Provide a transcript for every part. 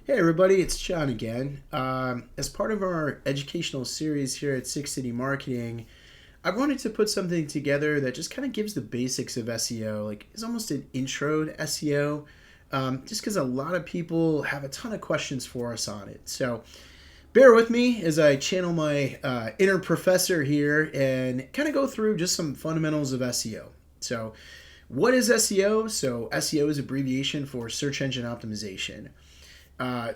Hey everybody, it's John again. As part of our educational series here at Six City Marketing, I wanted to put something together that just kind of gives the basics of SEO. Like it's almost an intro to SEO, just because a lot of people have a ton of questions for us on it. So bear with me as I channel my inner professor here and kind of go through just some fundamentals of SEO. So what is SEO? So SEO is abbreviation for search engine optimization.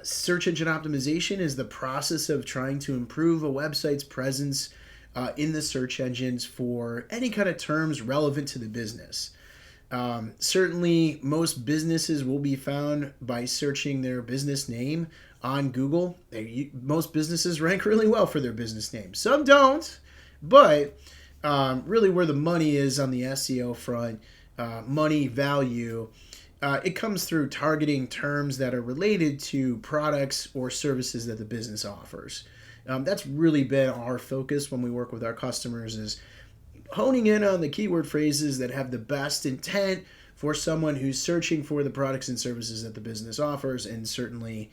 Search engine optimization is the process of trying to improve a website's presence in the search engines for any kind of terms relevant to the business. Certainly, most businesses will be found by searching their business name on Google. Most businesses rank really well for their business name. Some don't, but really where the money is on the SEO front, money value, it comes through targeting terms that are related to products or services that the business offers. That's really been our focus when we work with our customers, is honing in on the keyword phrases that have the best intent for someone who's searching for the products and services that the business offers, and certainly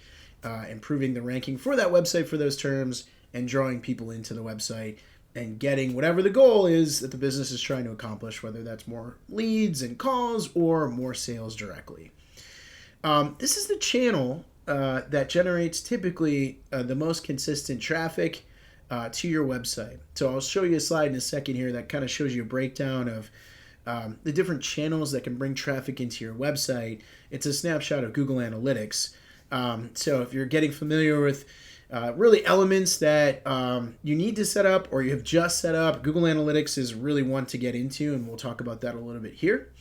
improving the ranking for that website for those terms and drawing people into the website and getting whatever the goal is that the business is trying to accomplish, whether that's more leads and calls or more sales directly. This is the channel that generates typically the most consistent traffic to your website. So I'll show you a slide in a second here that kind of shows you a breakdown of the different channels that can bring traffic into your website. It's a snapshot of Google Analytics. So if you're getting familiar with really elements that you need to set up or you have just set up, Google Analytics is really one to get into, and we'll talk about that a little bit here.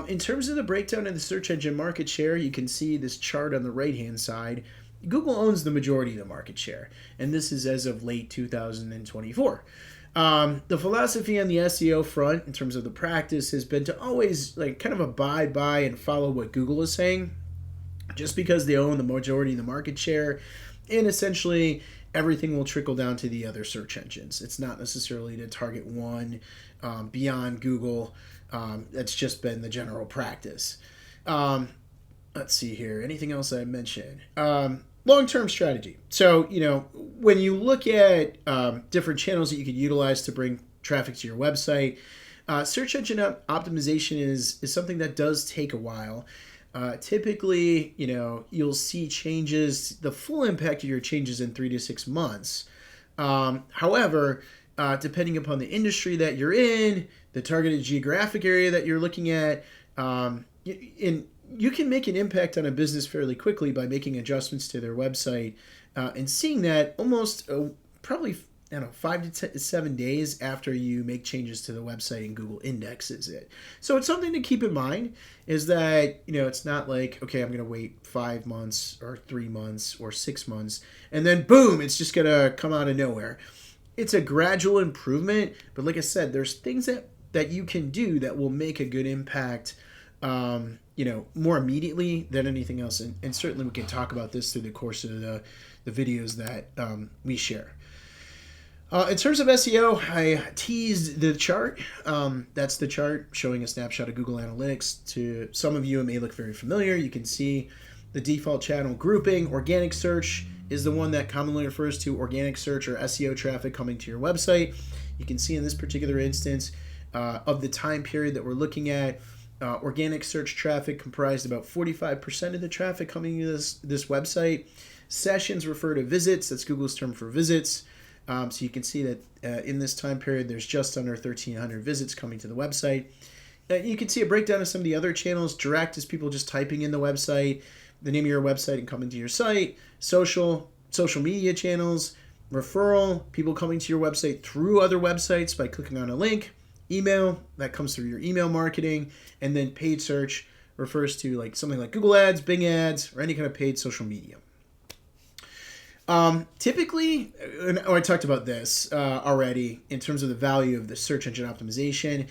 In terms of the breakdown of the search engine market share, you can see this chart on the right-hand side. Google owns the majority of the market share, and this is as of late 2024. The philosophy on the SEO front, in terms of the practice, has been to always kind of abide by and follow what Google is saying, just because they own the majority of the market share. And essentially, everything will trickle down to the other search engines. It's not necessarily to target one beyond Google. That's just been the general practice. Let's see here. Anything else I mentioned? Long-term strategy. So, when you look at different channels that you could utilize to bring traffic to your website, search engine optimization is something that does take a while. Typically, you'll see changes, the full impact of your changes in 3 to 6 months. However, depending upon the industry that you're in, the targeted geographic area that you're looking at, you can make an impact on a business fairly quickly by making adjustments to their website and seeing that almost probably 5 to 7 days after you make changes to the website and Google indexes it. So it's something to keep in mind, is that, it's not like, okay, I'm going to wait 5 months or 3 months or 6 months, and then boom, it's just going to come out of nowhere. It's a gradual improvement, but like I said, there's things that you can do that will make a good impact, more immediately than anything else. And certainly we can talk about this through the course of the videos that we share. In terms of SEO, I teased the chart. That's the chart showing a snapshot of Google Analytics. To some of you, it may look very familiar. You can see the default channel grouping. Organic search is the one that commonly refers to organic search or SEO traffic coming to your website. You can see in this particular instance of the time period that we're looking at, organic search traffic comprised about 45% of the traffic coming to this website. Sessions refer to visits. That's Google's term for visits. So you can see that in this time period, there's just under 1,300 visits coming to the website. You can see a breakdown of some of the other channels. Direct is people just typing in the website, the name of your website, and coming to your site. Social media channels. Referral, people coming to your website through other websites by clicking on a link. Email, that comes through your email marketing. And then paid search refers to something like Google Ads, Bing Ads, or any kind of paid social media. Typically, I talked about this already in terms of the value of the search engine optimization.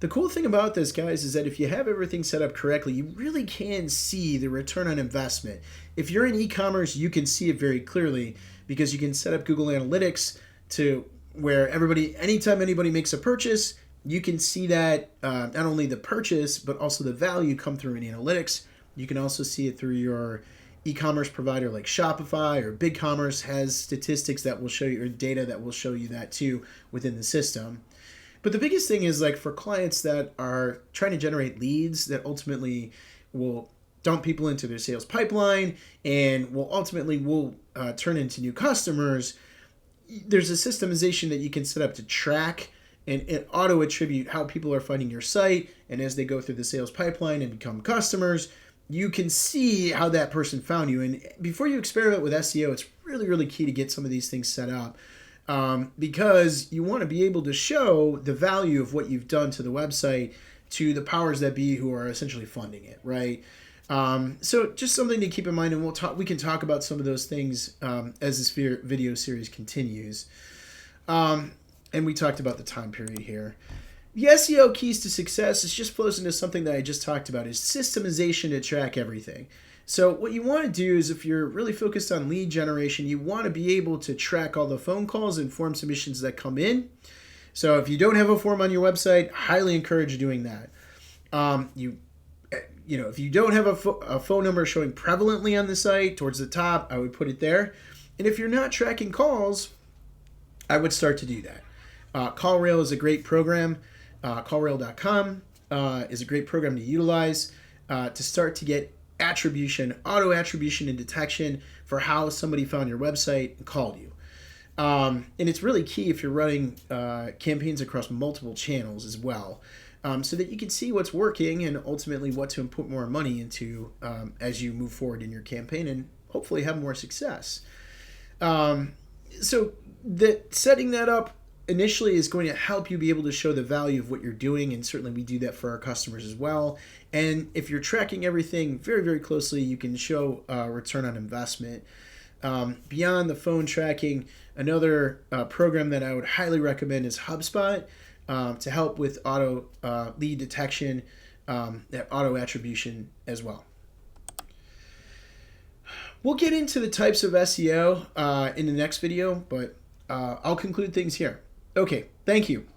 The cool thing about this, guys, is that if you have everything set up correctly, you really can see the return on investment. If you're in e-commerce, you can see it very clearly because you can set up Google Analytics to where anytime anybody makes a purchase, you can see that not only the purchase, but also the value come through in analytics. You can also see it through your e-commerce provider like Shopify or BigCommerce has statistics that will show you, or data that will show you that too within the system. But the biggest thing is like for clients that are trying to generate leads that ultimately will dump people into their sales pipeline and will ultimately turn into new customers. There's a systemization that you can set up to track and auto attribute how people are finding your site, and as they go through the sales pipeline and become customers, you can see how that person found you. And before you experiment with SEO, it's really, really key to get some of these things set up, because you want to be able to show the value of what you've done to the website to the powers that be who are essentially funding it, right? So just something to keep in mind, and we can talk about some of those things as this video series continues. And we talked about the time period here. The SEO keys to success just flows into something that I just talked about, is systemization to track everything. So what you want to do is, if you're really focused on lead generation, you want to be able to track all the phone calls and form submissions that come in. So if you don't have a form on your website, highly encourage doing that. If you don't have a phone number showing prevalently on the site towards the top, I would put it there. And if you're not tracking calls, I would start to do that. CallRail is a great program. CallRail.com is a great program to utilize to start to get attribution, auto attribution and detection for how somebody found your website and called you. And it's really key if you're running campaigns across multiple channels as well, so that you can see what's working and ultimately what to put more money into as you move forward in your campaign and hopefully have more success. So setting that up initially is going to help you be able to show the value of what you're doing, and certainly we do that for our customers as well. And if you're tracking everything very, very closely, you can show return on investment. Beyond the phone tracking, another program that I would highly recommend is HubSpot to help with auto lead detection, that auto attribution as well. We'll get into the types of SEO in the next video, but I'll conclude things here. Okay, thank you.